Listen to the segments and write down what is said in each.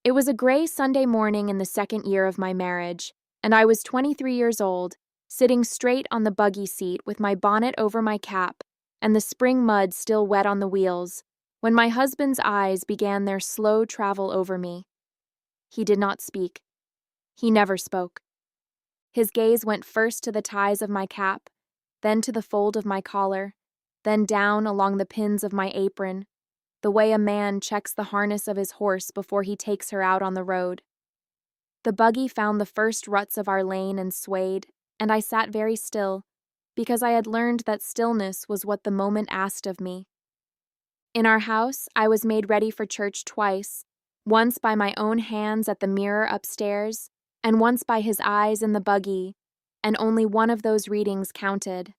It was a gray Sunday morning in the second year of my marriage, and I was 23 years old, sitting straight on the buggy seat with my bonnet over my cap and the spring mud still wet on the wheels, when my husband's eyes began their slow travel over me. He did not speak. He never spoke. His gaze went first to the ties of my cap, then to the fold of my collar, then down along the pins of my apron, the way a man checks the harness of his horse before he takes her out on the road. The buggy found the first ruts of our lane and swayed, and I sat very still, because I had learned that stillness was what the moment asked of me. In our house, I was made ready for church twice, once by my own hands at the mirror upstairs, and once by his eyes in the buggy, and only one of those readings counted.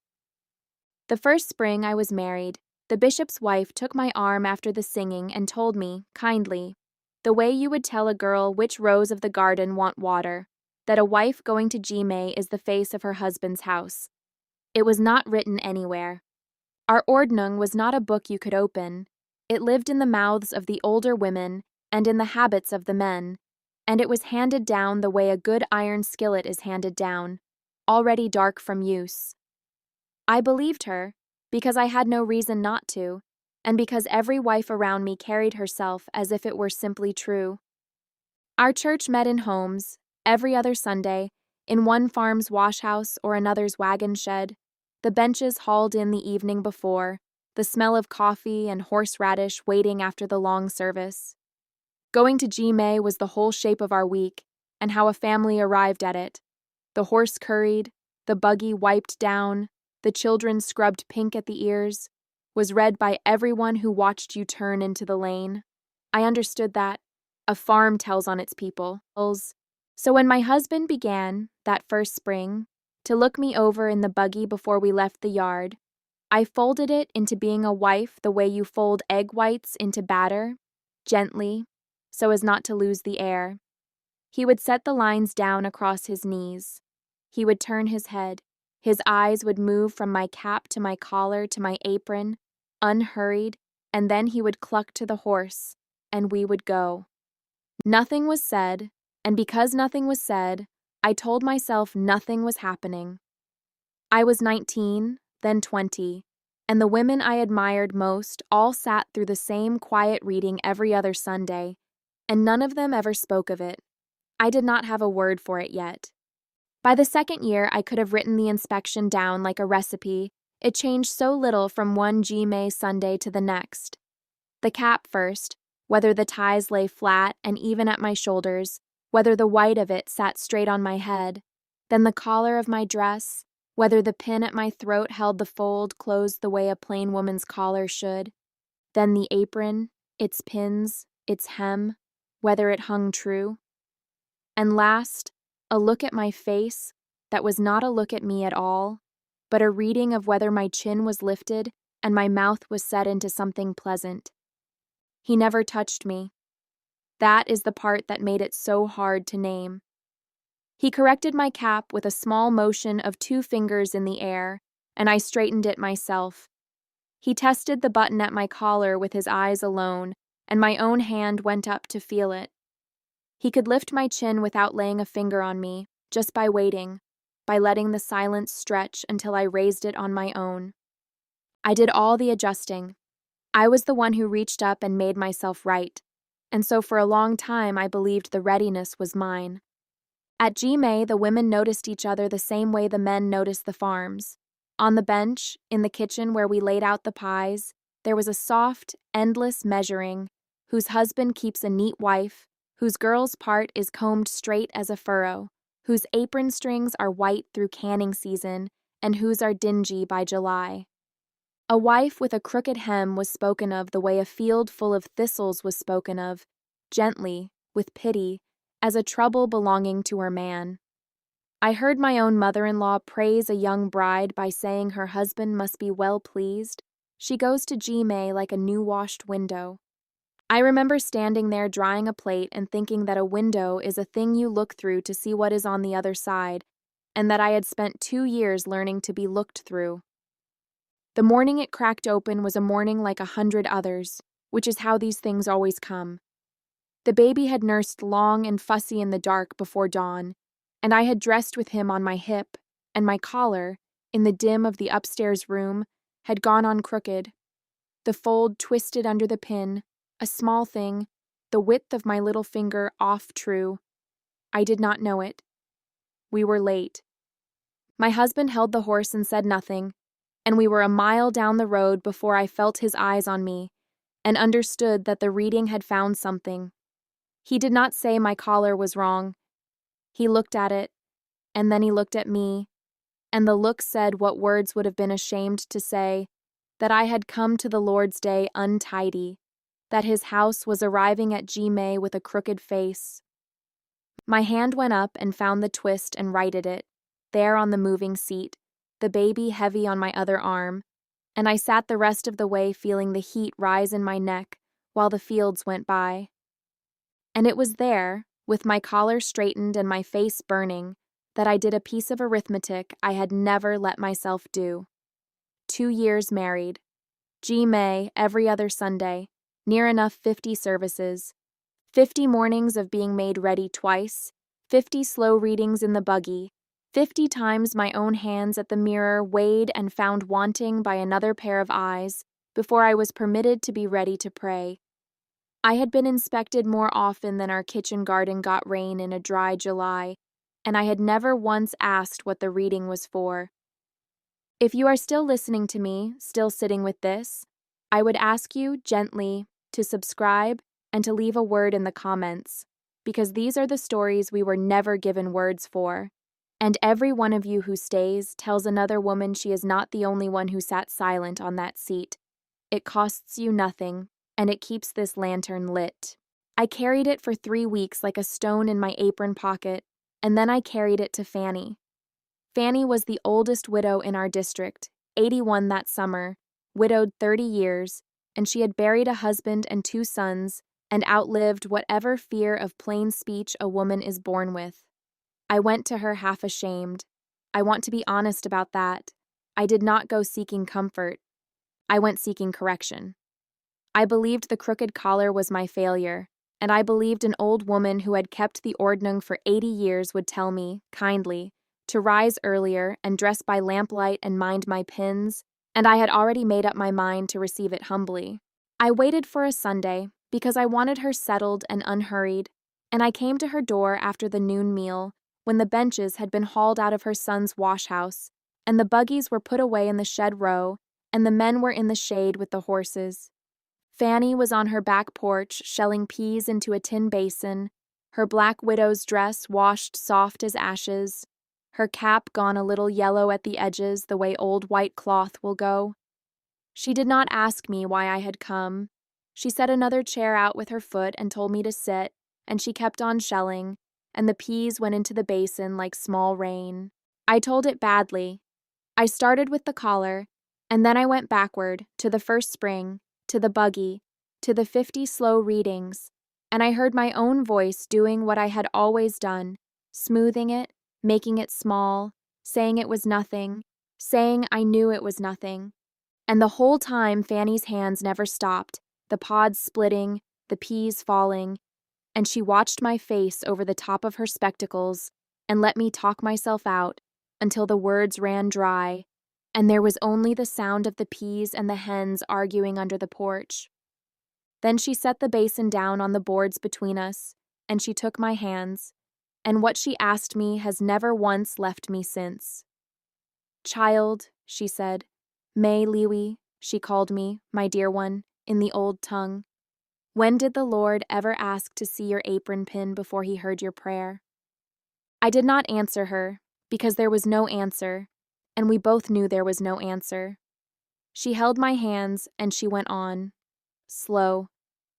The first spring I was married, the bishop's wife took my arm after the singing and told me, kindly, the way you would tell a girl which rows of the garden want water, that a wife going to Gmay is the face of her husband's house. It was not written anywhere. Our ordnung was not a book you could open. It lived in the mouths of the older women and in the habits of the men, and it was handed down the way a good iron skillet is handed down, already dark from use. I believed her, because I had no reason not to, and because every wife around me carried herself as if it were simply true. Our church met in homes, every other Sunday, in one farm's washhouse or another's wagon shed, the benches hauled in the evening before, the smell of coffee and horseradish waiting after the long service. Going to Gmay was the whole shape of our week, and how a family arrived at it. The horse curried, the buggy wiped down, the children scrubbed pink at the ears, was read by everyone who watched you turn into the lane. I understood that. A farm tells on its people. So when my husband began, that first spring, to look me over in the buggy before we left the yard, I folded it into being a wife the way you fold egg whites into batter, gently, so as not to lose the air. He would set the lines down across his knees. He would turn his head. His eyes would move from my cap to my collar to my apron, unhurried, and then he would cluck to the horse, and we would go. Nothing was said, and because nothing was said, I told myself nothing was happening. I was 19, then 20, and the women I admired most all sat through the same quiet reading every other Sunday, and none of them ever spoke of it. I did not have a word for it yet. By the second year, I could have written the inspection down like a recipe. It changed so little from one Gmay Sunday to the next. The cap first, whether the ties lay flat and even at my shoulders, whether the white of it sat straight on my head, then the collar of my dress, whether the pin at my throat held the fold closed the way a plain woman's collar should, then the apron, its pins, its hem, whether it hung true. And last, a look at my face that was not a look at me at all, but a reading of whether my chin was lifted and my mouth was set into something pleasant. He never touched me. That is the part that made it so hard to name. He corrected my cap with a small motion of 2 fingers in the air, and I straightened it myself. He tested the button at my collar with his eyes alone, and my own hand went up to feel it. He could lift my chin without laying a finger on me, just by waiting, by letting the silence stretch until I raised it on my own. I did all the adjusting. I was the one who reached up and made myself right, and so for a long time I believed the readiness was mine. At Gmay, the women noticed each other the same way the men noticed the farms. On the bench, in the kitchen where we laid out the pies, there was a soft, endless measuring, whose husband keeps a neat wife, whose girl's part is combed straight as a furrow, whose apron strings are white through canning season, and whose are dingy by July. A wife with a crooked hem was spoken of the way a field full of thistles was spoken of, gently, with pity, as a trouble belonging to her man. I heard my own mother-in-law praise a young bride by saying her husband must be well pleased. She goes to Gmay like a new-washed window. I remember standing there drying a plate and thinking that a window is a thing you look through to see what is on the other side, and that I had spent 2 years learning to be looked through. The morning it cracked open was a morning like 100 others, which is how these things always come. The baby had nursed long and fussy in the dark before dawn, and I had dressed with him on my hip, and my collar, in the dim of the upstairs room, had gone on crooked. The fold twisted under the pin, a small thing, the width of my little finger off true. I did not know it. We were late. My husband held the horse and said nothing, and we were a mile down the road before I felt his eyes on me and understood that the reading had found something. He did not say my collar was wrong. He looked at it, and then he looked at me, and the look said what words would have been ashamed to say, that I had come to the Lord's Day untidy, that his house was arriving at May with a crooked face. My hand went up and found the twist and righted it, there on the moving seat, the baby heavy on my other arm, and I sat the rest of the way feeling the heat rise in my neck while the fields went by. And it was there, with my collar straightened and my face burning, that I did a piece of arithmetic I had never let myself do. 2 years married. May every other Sunday, near enough 50 services, 50 mornings of being made ready twice, 50 slow readings in the buggy, 50 times my own hands at the mirror weighed and found wanting by another pair of eyes before I was permitted to be ready to pray. I had been inspected more often than our kitchen garden got rain in a dry July, and I had never once asked what the reading was for. If you are still listening to me, still sitting with this, I would ask you gently to subscribe and to leave a word in the comments, because these are the stories we were never given words for, and every one of you who stays tells another woman she is not the only one who sat silent on that seat. It costs you nothing, and it keeps this lantern lit. I carried it for 3 weeks like a stone in my apron pocket, and then I carried it to Fanny. Fanny was the oldest widow in our district, 81 that summer, widowed 30 years, and she had buried a husband and 2 sons and outlived whatever fear of plain speech a woman is born with. I went to her half ashamed. I want to be honest about that. I did not go seeking comfort. I went seeking correction. I believed the crooked collar was my failure, and I believed an old woman who had kept the Ordnung for 80 years would tell me, kindly, to rise earlier and dress by lamplight and mind my pins, and I had already made up my mind to receive it humbly. I waited for a Sunday, because I wanted her settled and unhurried, and I came to her door after the noon meal, when the benches had been hauled out of her son's wash-house, and the buggies were put away in the shed row, and the men were in the shade with the horses. Fanny was on her back porch shelling peas into a tin basin, her black widow's dress washed soft as ashes, her cap gone a little yellow at the edges the way old white cloth will go. She did not ask me why I had come. She set another chair out with her foot and told me to sit, and she kept on shelling, and the peas went into the basin like small rain. I told it badly. I started with the collar, and then I went backward, to the first spring, to the buggy, to the 50 slow readings, and I heard my own voice doing what I had always done, smoothing it, making it small, saying it was nothing, saying I knew it was nothing. And the whole time Fanny's hands never stopped, the pods splitting, the peas falling, and she watched my face over the top of her spectacles and let me talk myself out until the words ran dry, and there was only the sound of the peas and the hens arguing under the porch. Then she set the basin down on the boards between us, and she took my hands, and what she asked me has never once left me since. "Child," she said, "May Liwi," she called me, my dear one, in the old tongue. "When did the Lord ever ask to see your apron pin before he heard your prayer?" I did not answer her, because there was no answer, and we both knew there was no answer. She held my hands, and she went on, slow,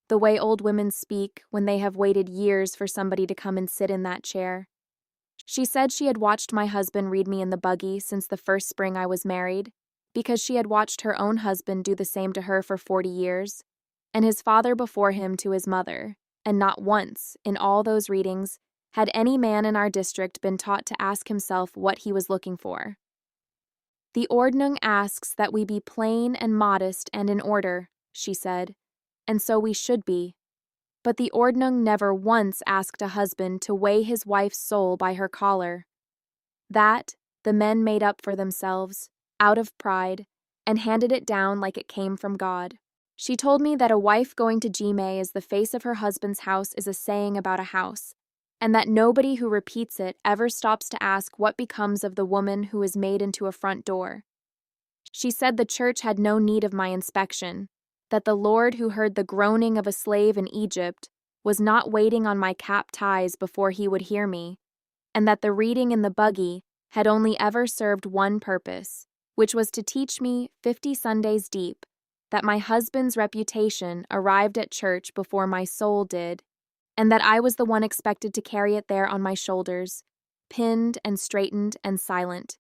the way old women speak when they have waited years for somebody to come and sit in that chair. She said she had watched my husband read me in the buggy since the first spring I was married, because she had watched her own husband do the same to her for 40 years, and his father before him to his mother, and not once, in all those readings, had any man in our district been taught to ask himself what he was looking for. "The Ordnung asks that we be plain and modest and in order," she said, "and so we should be. But the Ordnung never once asked a husband to weigh his wife's soul by her collar. That the men made up for themselves, out of pride, and handed it down like it came from God. She told me that a wife going to Jime as the face of her husband's house is a saying about a house, and that nobody who repeats it ever stops to ask what becomes of the woman who is made into a front door. She said the church had no need of my inspection, that the Lord who heard the groaning of a slave in Egypt was not waiting on my cap ties before he would hear me, and that the reading in the buggy had only ever served one purpose, which was to teach me 50 Sundays deep that my husband's reputation arrived at church before my soul did, and that I was the one expected to carry it there on my shoulders, pinned and straightened and silent.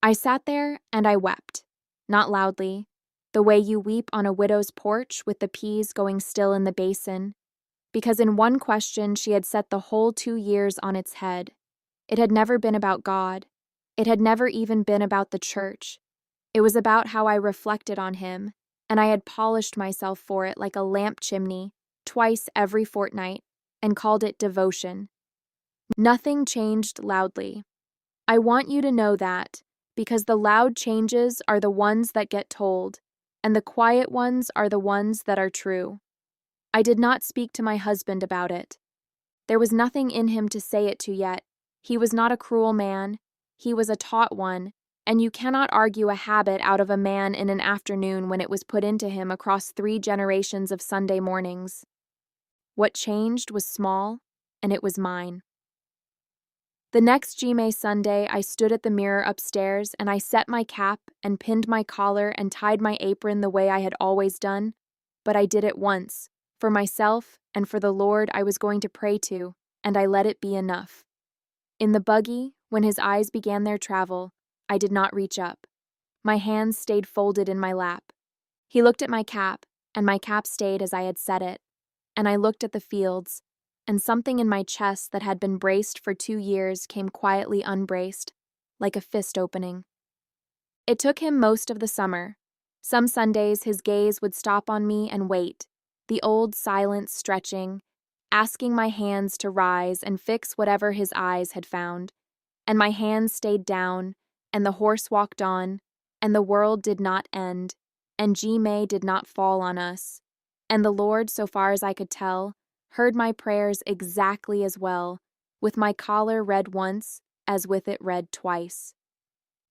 I sat there and I wept, not loudly, the way you weep on a widow's porch with the peas going still in the basin, because in one question she had set the whole 2 years on its head. It had never been about God. It had never even been about the church. It was about how I reflected on him, and I had polished myself for it like a lamp chimney, twice every fortnight, and called it devotion. Nothing changed loudly. I want you to know that, because the loud changes are the ones that get told, and the quiet ones are the ones that are true. I did not speak to my husband about it. There was nothing in him to say it to yet. He was not a cruel man. He was a taught one, and you cannot argue a habit out of a man in an afternoon when it was put into him across 3 generations of Sunday mornings. What changed was small, and it was mine. The next Jime Sunday, I stood at the mirror upstairs and I set my cap and pinned my collar and tied my apron the way I had always done, but I did it once, for myself and for the Lord I was going to pray to, and I let it be enough. In the buggy, when his eyes began their travel, I did not reach up. My hands stayed folded in my lap. He looked at my cap, and my cap stayed as I had set it, and I looked at the fields, and something in my chest that had been braced for 2 years came quietly unbraced, like a fist opening. It took him most of the summer. Some Sundays his gaze would stop on me and wait, the old silent stretching, asking my hands to rise and fix whatever his eyes had found, and my hands stayed down, and the horse walked on, and the world did not end, and Jime did not fall on us, and the Lord, so far as I could tell, heard my prayers exactly as well, with my collar read once as with it read twice.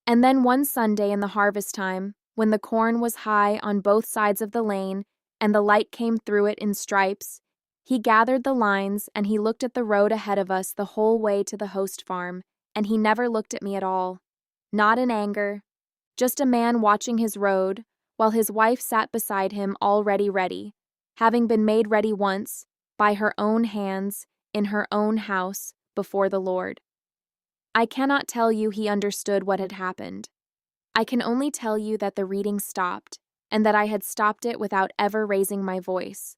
And then one Sunday in the harvest time, when the corn was high on both sides of the lane and the light came through it in stripes, he gathered the lines and he looked at the road ahead of us the whole way to the host farm, and he never looked at me at all. Not in anger, just a man watching his road, while his wife sat beside him already ready, having been made ready once, by her own hands, in her own house, before the Lord. I cannot tell you he understood what had happened. I can only tell you that the reading stopped, and that I had stopped it without ever raising my voice.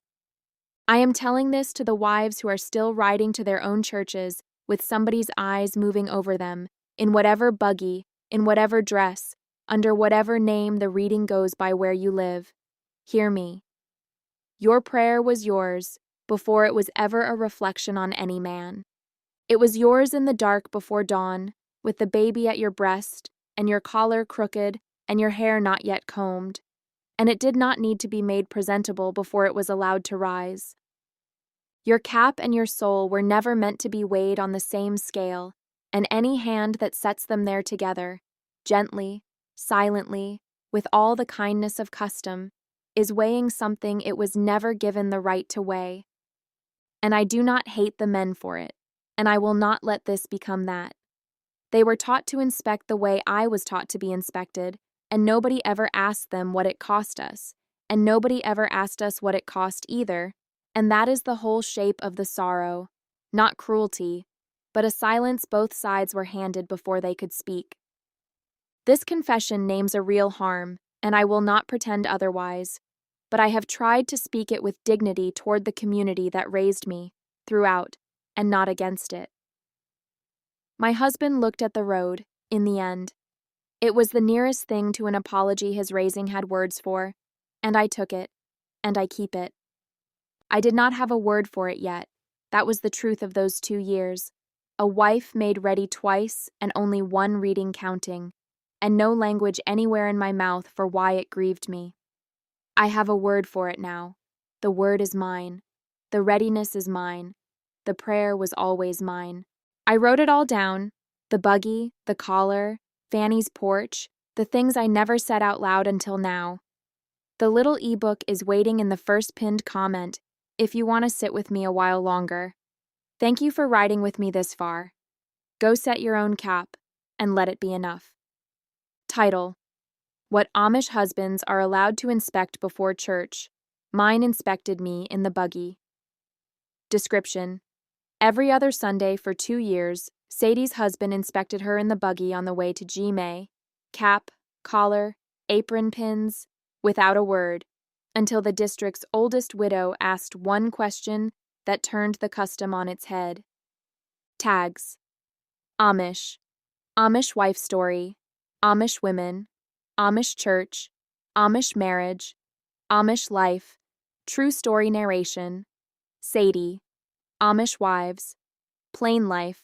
I am telling this to the wives who are still riding to their own churches with somebody's eyes moving over them, in whatever buggy, in whatever dress, under whatever name the reading goes by where you live. Hear me. Your prayer was yours before it was ever a reflection on any man. It was yours in the dark before dawn, with the baby at your breast, and your collar crooked, and your hair not yet combed, and it did not need to be made presentable before it was allowed to rise. Your cap and your soul were never meant to be weighed on the same scale, and any hand that sets them there together, gently, silently, with all the kindness of custom, is weighing something it was never given the right to weigh. And I do not hate the men for it, and I will not let this become that. They were taught to inspect the way I was taught to be inspected, and nobody ever asked them what it cost us, and nobody ever asked us what it cost either, and that is the whole shape of the sorrow, not cruelty, but a silence both sides were handed before they could speak. This confession names a real harm, and I will not pretend otherwise, but I have tried to speak it with dignity toward the community that raised me, throughout, and not against it. My husband looked at the road, in the end. It was the nearest thing to an apology his raising had words for, and I took it, and I keep it. I did not have a word for it yet. That was the truth of those 2 years. A wife made ready twice and only one reading counting, and no language anywhere in my mouth for why it grieved me. I have a word for it now. The word is mine. The readiness is mine. The prayer was always mine. I wrote it all down, the buggy, the collar, Fanny's porch, the things I never said out loud until now. The little ebook is waiting in the first pinned comment if you want to sit with me a while longer. Thank you for riding with me this far. Go set your own cap, and let it be enough. Title: What Amish Husbands Are Allowed to Inspect Before Church. Mine inspected me in the buggy. Description: Every other Sunday for 2 years, Sadie's husband inspected her in the buggy on the way to G-May, cap, collar, apron pins, without a word, until the district's oldest widow asked one question that turned the custom on its head. Tags: Amish, Amish wife story, Amish women, Amish church, Amish marriage, Amish life, true story narration, Sadie, Amish wives, plain life,